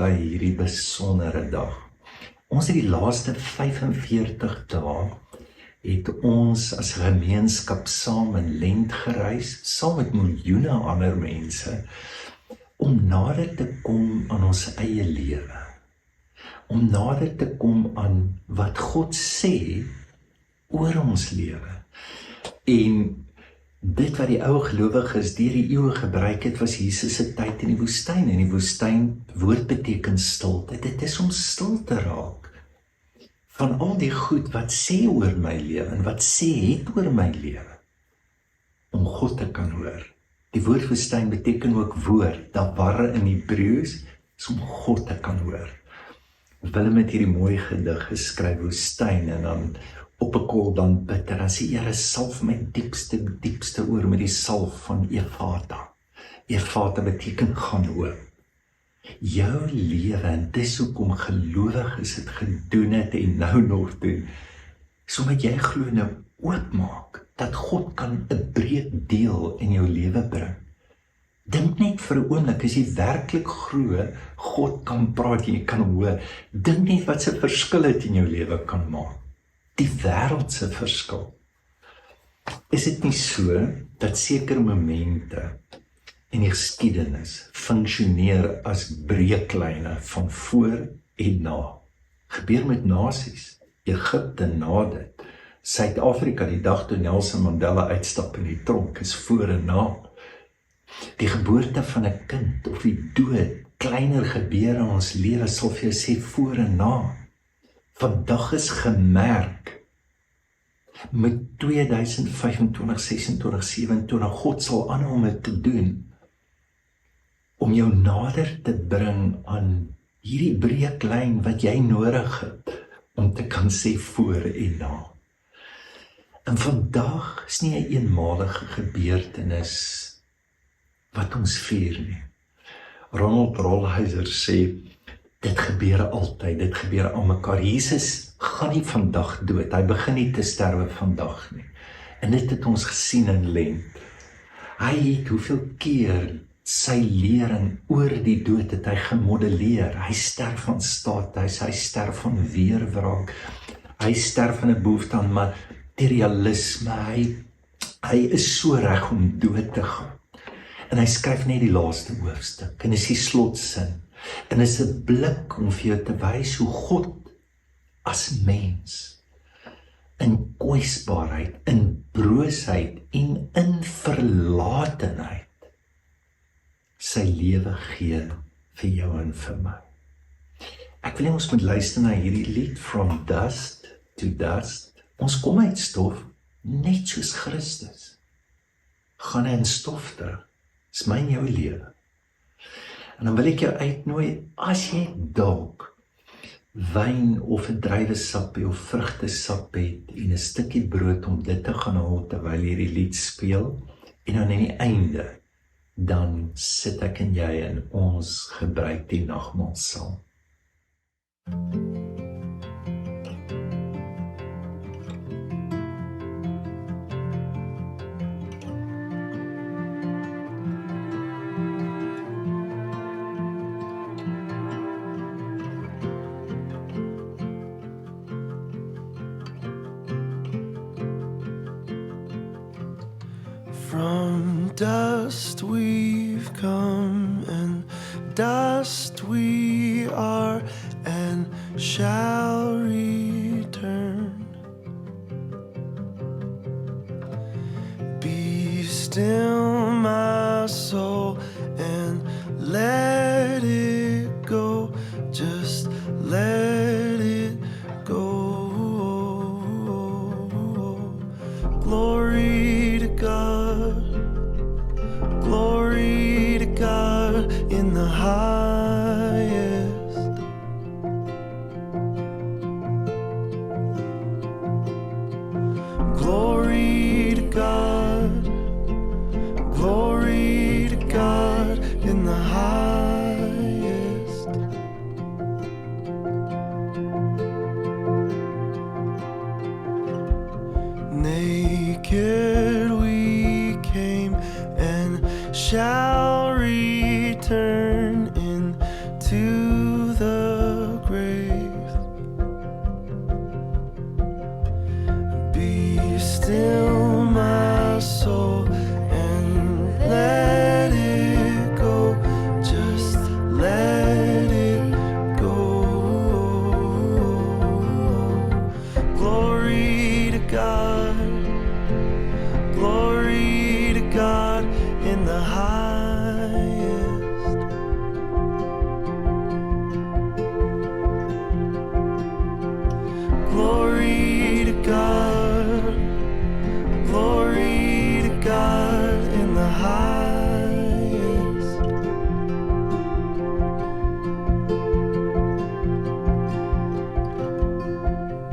by hierdie besondere dag. Ons het die laaste 45 dae het ons as gemeenskap saam in Lent gereis, saam met miljoene ander mense, om nader te kom aan ons eie lewe. Om nader te kom aan wat God sê oor ons lewe. En dit wat die ou gelowiges deur die eeue gebruik het, was Jesus se tyd in die woestyn. En die woestyn, woord beteken stilte. Dit is om stil te raak van al die goed wat sê oor my lewe en wat sê het oor my lewe. Om God te kan hoor. Die woord woestyn beteken ook woord. Dabar in Hebreëus is om God te kan hoor. Willem het hierdie mooi gedig geskryf, woestyn, en dan op 'n kol dan bid, en dan sê Here, salf my diepste oor met die salf van Efata. Efata beteken gaan hoor. Jou lewe, en dis hoekom gelowiges dit gedoen het en nou nog doen, is omdat jy glo nou oopmaak, dat God kan 'n breed deel in jou lewe bring. Dink net vir 'n oomblik, as jy werklik glo, God kan praat, jy kan hoor, dink net wat se verskil het in jou lewe kan maak. Die wêreldse verskil. Is dit nie so, dat sekere momente in die geskiedenis funksioneer as breeklyne van voor en na? Gebeur met nasies, Egipte na dit, Suid-Afrika die dag toe Nelson Mandela uitstap in die tronk, is voor en na. Die geboorte van 'n kind of die dood, kleiner gebeure in ons lewe sal vir jou sê voor en na. Vandag is gemerk met 2025, 26, 27, God sal aanhou om dit te doen, om jou nader te bring aan hierdie breeklyn wat jy nodig het, om te kan sê voor en na. En vandag is nie 'n eenmalige gebeurtenis wat ons vier nie. Ronald Rolheiser sê, dit gebeur altyd, dit gebeur aan mekaar. Jesus gaan nie vandag dood, hy begin nie te sterwe vandag nie. En dit het ons gesien in Lent. Hy het hoeveel keer sy lering oor die dood het hy gemodelleer. Hy sterf van staathuis, hy sterf van weerwraak, hy sterf van 'n behoefte aan materialisme, hy is so reg om dood te gaan. En hy skryf net die laaste hoofstuk, en is die slotsin, en is 'n blik om vir jou te wys hoe God as mens, in kwesbaarheid, in broosheid en in verlatenheid, sy lewe gee vir jou en vir my. Ek wil hê ons moet luister na hierdie lied, From Dust to Dust. Ons kom uit stof, net soos Christus. Gaan in stof terug. Dis my en jou lewe. En dan wil ek jou uitnooi, as jy dalk wyn of 'n druiwesappie of vrugtesap het en 'n stukkie brood om dit te gaan haal terwyl hierdie lied speel, en dan aan die einde, dan sit ek en jy en ons gebruik die nagmaal saam. From dust we've come, and dust we are, and shall return. Be still, my soul, and let it go. Just let it go. Glory to God. Glory to God in the highest. Glory to God. Glory to God in the highest. Naked we came and shall return into Glory to God. Glory to God in the highest. Glory to God. Glory to God in the highest.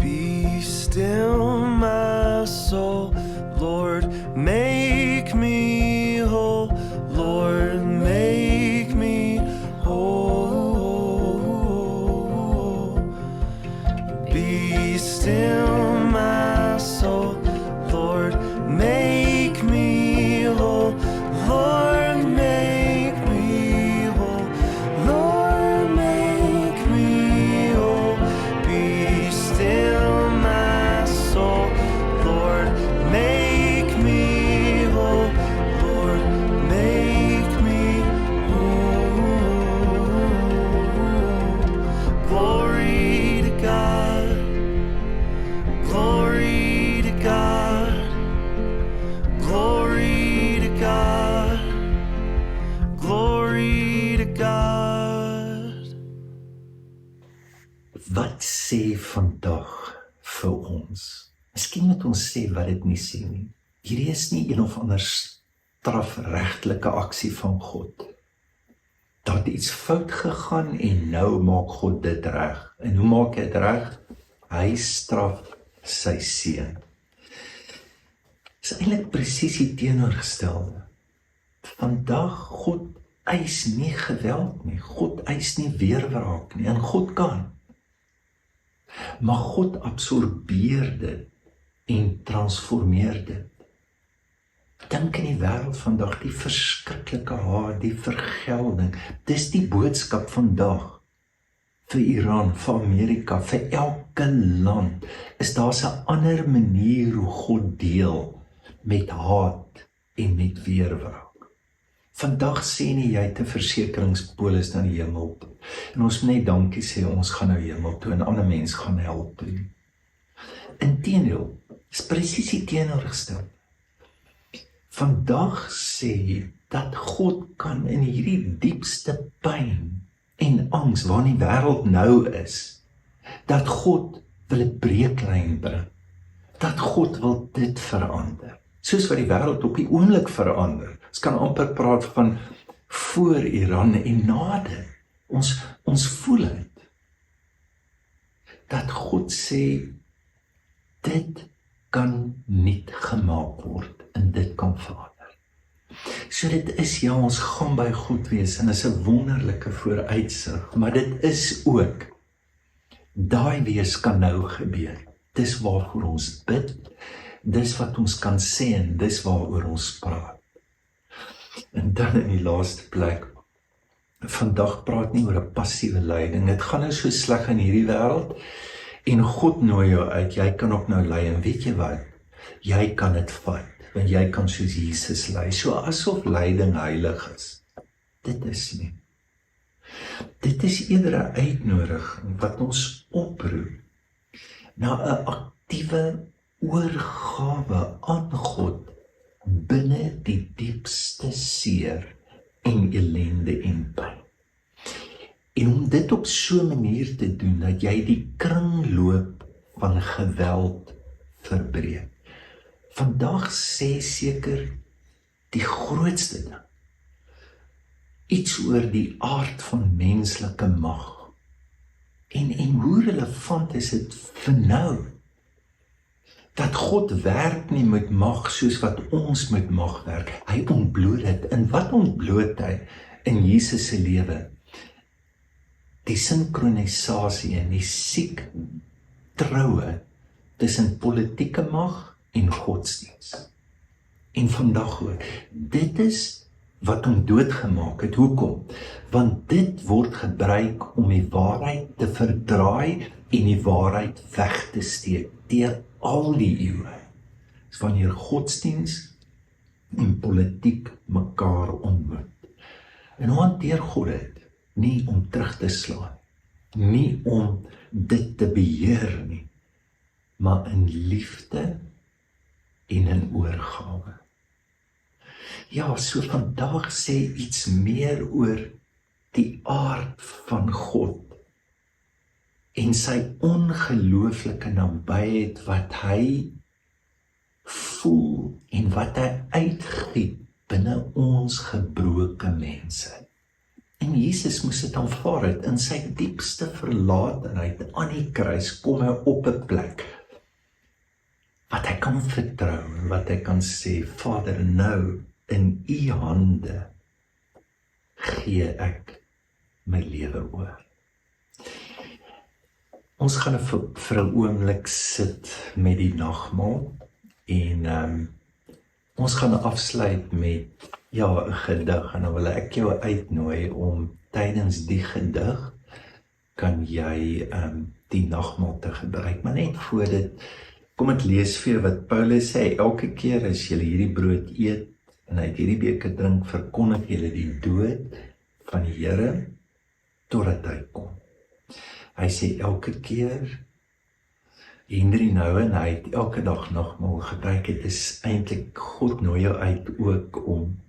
Be still, my soul. Lord, make me whole. Lord, make me whole. Be still, my soul. Lord, make me whole. Lord, make me whole. Lord, make me whole. Be still, my soul. Lord, make me whole. Lord, make me whole. Glory to God. Glory to God. Glory to God. Glory to God. Wat sê vandag vir ons? Miskien moet ons sê wat dit nie sê nie. Hierdie is nie een of ander strafregtelike aksie van God. Dat iets fout gegaan en nou maak God dit reg. En hoe maak hy dit reg? Hy straf sy seun. Dit is eintlik presies die teenoorgestelde. Vandag God eis nie geweld nie. God eis nie weerwraak nie. En God kan. Maar God absorbeer dit en transformeer dit. Dink in die wêreld vandag, die verskriklike haat, die vergelding. Dis die boodskap vandag vir Iran, vir Amerika, vir elke land. Is daar 'n ander manier hoe God deel met haat en met weerwraak. Vandag sê nie jy het 'n versekeringspolis na die hemel toe. En ons moet net dankie sê, ons gaan nou hemel toe en ander mense gaan hel toe. Inteendeel, is presies die teenoorgestelde. Vandag sê dat God kan in hierdie diepste pyn en angs waarin die wêreld nou is, dat God wil 'n breeklyn bring. Dat God wil dit verander. Soos wat die wêreld op die oomblik verander. Ons kan amper praat van voor Iran en na dit. Ons voel dit. Dat God sê, dit kan nie gemaak word en dit kan verander. So dit is ja, ons gaan by God wees en is 'n wonderlike vooruitsig, maar dit is ook, daai wees kan nou gebeur. Dis waarvoor ons bid, dis wat ons kan sê en dis waaroor ons praat. En dan in die laaste plek, vandag praat nie oor 'n passiewe lyding. Dit gaan nou so sleg in hierdie wêreld en God nooi jou uit. Jy kan ook nou ly en weet jy wat? Jy kan dit vat, want jy kan soos Jesus ly. So asof lyding heilig is. Dit is nie. Dit is eerder 'n uitnodiging wat ons oproep na 'n aktiewe oorgawe aan God binne die diepste seer en ellende en pyn. En om dit op so 'n manier te doen dat jy die kringloop van geweld verbreek. Vandag sê seker die grootste ding iets oor die aard van menslike mag. En hoe relevant is dit vir nou? Dat God werk nie met mag soos wat ons met mag werk. Hy ontbloot dit. En wat ontbloot hy in Jesus se lewe? Die sinkronisasie en die siek troue tussen politieke mag en godsdienst. En vandag ook, dit is wat hom doodgemaak het. Hoekom? Want dit word gebruik om die waarheid te verdraai en die waarheid weg te steek deur al die eeue. Dis wanneer godsdienst en politiek mekaar ontmoet. En hoe hanteer God dit? Nie om terug te slaan, nie om dit te beheer nie, maar in liefde en in oorgawe. Ja, so vandag sê iets meer oor die aard van God en sy ongelooflike nabyheid wat hy voel en wat hy uitgiet binne ons gebroke mense. En Jesus moes dit aanvaar het in sy diepste verlatenheid aan die kruis kom hy op 'n plek wat hy kan vertrou en wat hy kan sê, Vader, nou in u hande gee ek my lewe oor. Ons gaan vir 'n oomblik sit met die nagmaal en ons gaan afsluit met 'n gedig en dan wil ek jou uitnooi om tydens die gedig kan jy die nagmaal te gebruik. Maar net voor dit, kom ek lees vir jou wat Paulus sê, elke keer as julle hierdie brood eet en uit hierdie beker drink, verkondig julle die dood van die Here totdat hy kom. Hy sê elke keer, Henry nou en hy het elke dag nagmaal gebruik, het is eintlik God nooi jou uit ook om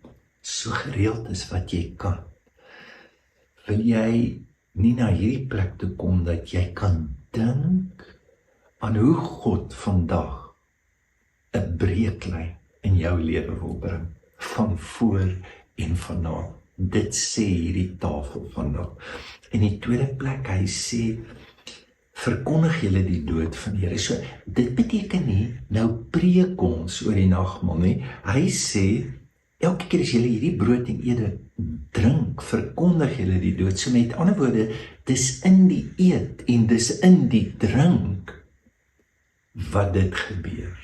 so gereeld is wat jy kan. Wil jy nie na hierdie plek toe kom dat jy kan dink aan hoe God vandag 'n breeklyn in jou lewe wil bring, van voor en vanaand. Dit sê hierdie tafel vandag. En die tweede plek, hy sê, verkondig julle die dood van die Here. So, dit beteken nie, nou preek ons oor die nagmaal nie. Hy sê, elke keer as julle hierdie brood en eet drink, verkondig julle die dood. So met ander woorde, dis in die eet en dis in die drink wat dit gebeur.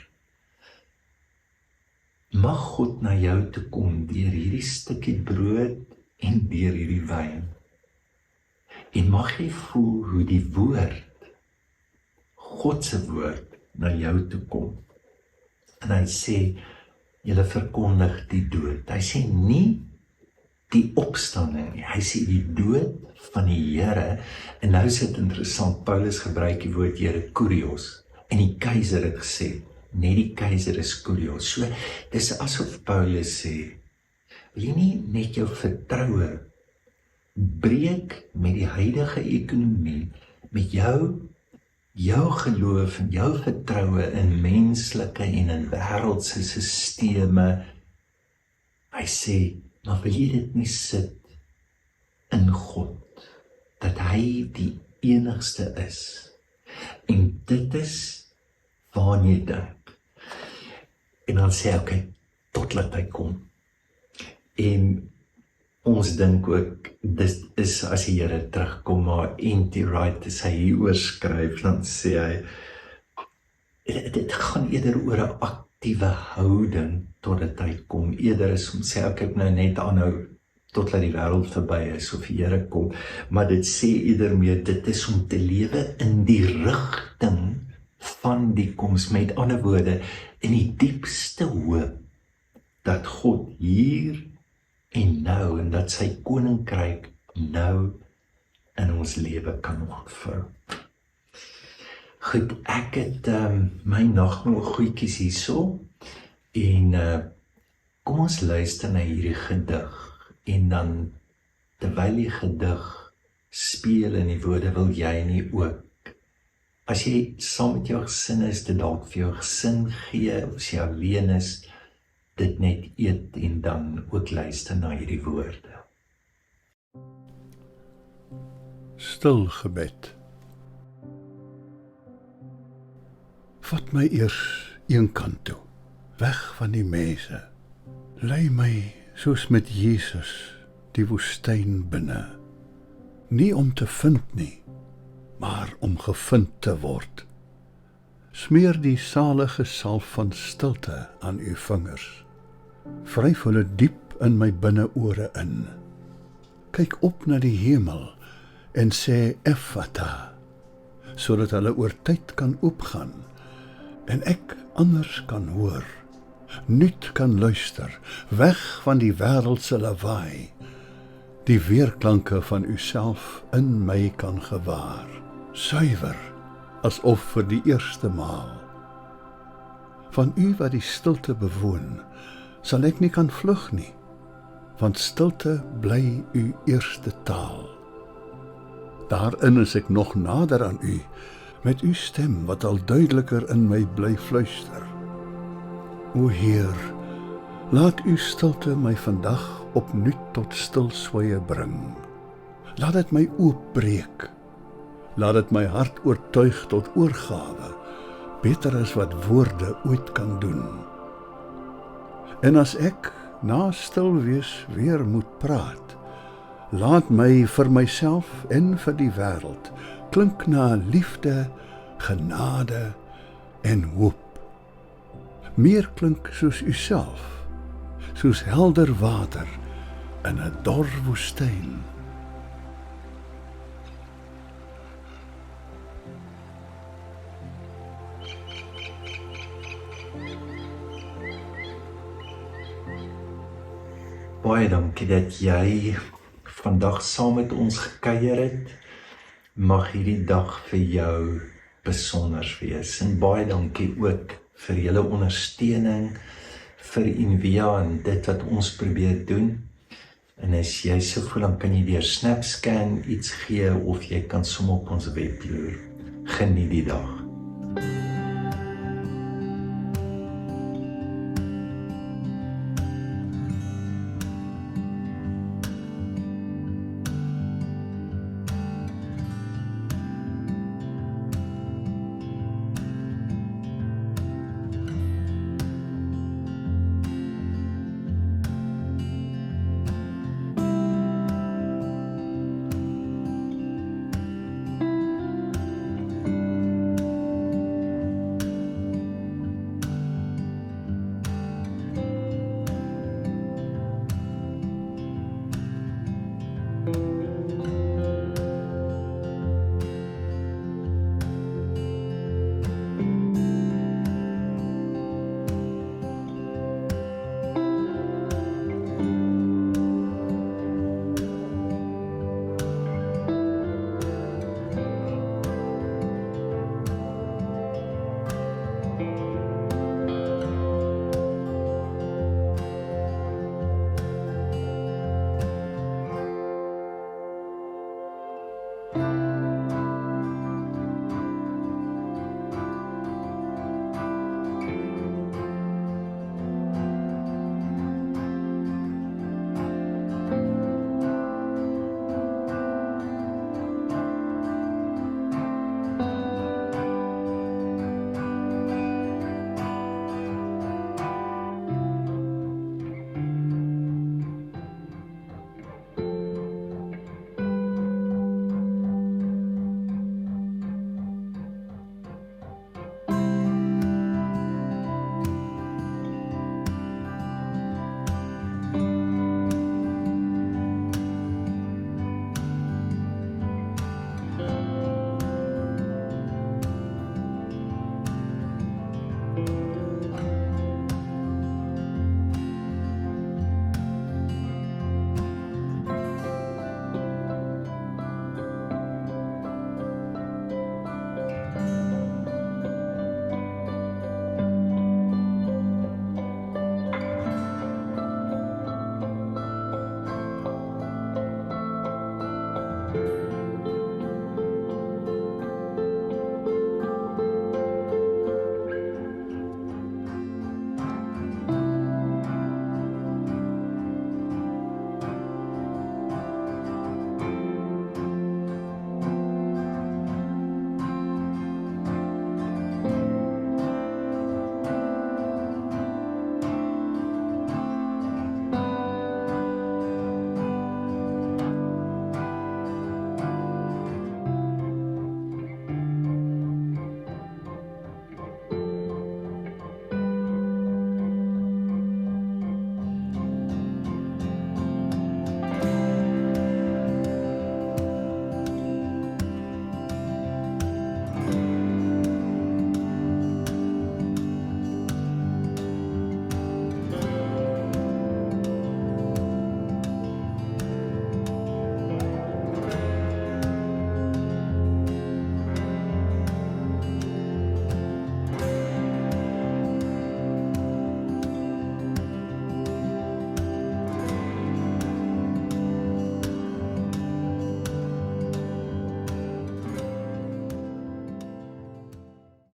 Mag God na jou toe kom deur hierdie stukkie brood en deur hierdie wyn. En mag jy voel hoe die woord, God se woord, na jou toe kom. En hy sê, julle verkondig die dood. Hy sê nie die opstanding nie, hy sê die dood van die Here. En nou is dit interessant, Paulus gebruik die woord Here kurios, en die keiser het gesê, net die keiser is kurios. So, dis asof Paulus sê, wil jy nie net jou vertroue breek met die huidige ekonomie, met jou geloof en jou vertroue in menslike en in wêreldse sisteme. Hy sê, maar wil jy dit nie sit in God, dat hy die enigste is. En dit is waaraan jy dink. En dan sê hy, okay, tot laat hy kom. En ons dink ook, dit is as die Here terugkom, maar N.T. Wright, as hy hieroor skryf, dan sê hy, dit gaan eerder oor 'n aktiewe houding totdat hy kom, eerder as om sê, ek nou net aanhou totdat die wêreld verby is of die Here kom, maar dit sê eerder meer, dit is om te lewe in die rigting van die koms, met ander woorde, in die diepste hoop, dat God hier en nou, en dat sy koninkryk nou in ons lewe kan ontvou. Goed, ek het my nagmaal goedjies hierso, en kom ons luister na hierdie gedig, en dan, terwyl die gedig speel in die woorde, wil jy nie ook, as jy saam met jou gesin is, dit dalk vir jou gesin gee, of as jy alleen is, dit net eet en dan ook luister na hierdie woorde. Stil gebed. Vat my eers een kant toe, weg van die mense. Lei my soos met Jesus die woestyn binne, nie om te vind nie, maar om gevind te word. Smeer die salige salf van stilte aan u vingers. Vryf hulle diep in my binneore in. Kyk op na die hemel en sê Ephata, sodat hulle oor tyd kan oopgaan en ek anders kan hoor, nuut kan luister, weg van die wêreldse lawaai, die weerklanke van uself in my kan gewaar, suiwer, asof vir die eerste maal. Van u wat die stilte bewoon, sal ek nie kan vlug nie, want stilte bly u eerste taal. Daarin is ek nog nader aan u, met u stem wat al duideliker in my bly fluister. O Heer, laat u stilte my vandag opnuut tot stilswye bring. Laat dit my oopbreek. Laat dit my hart oortuig tot oorgawe, beter as wat woorde ooit kan doen. En as ek na stil wees weer moet praat, laat my vir myself en vir die wêreld klink na liefde, genade en hoop. Meer klink soos u self, soos helder water in 'n dor woestyn. Baie dankie dat jy vandag saam met ons gekuier het. Mag hierdie dag vir jou besonder wees. En baie dankie ook vir julle ondersteuning, vir Envia en dit wat ons probeer doen. En as jy so voel, dan kan jy deur SnapScan iets gee of jy kan sommer op ons web loer. Geniet die dag.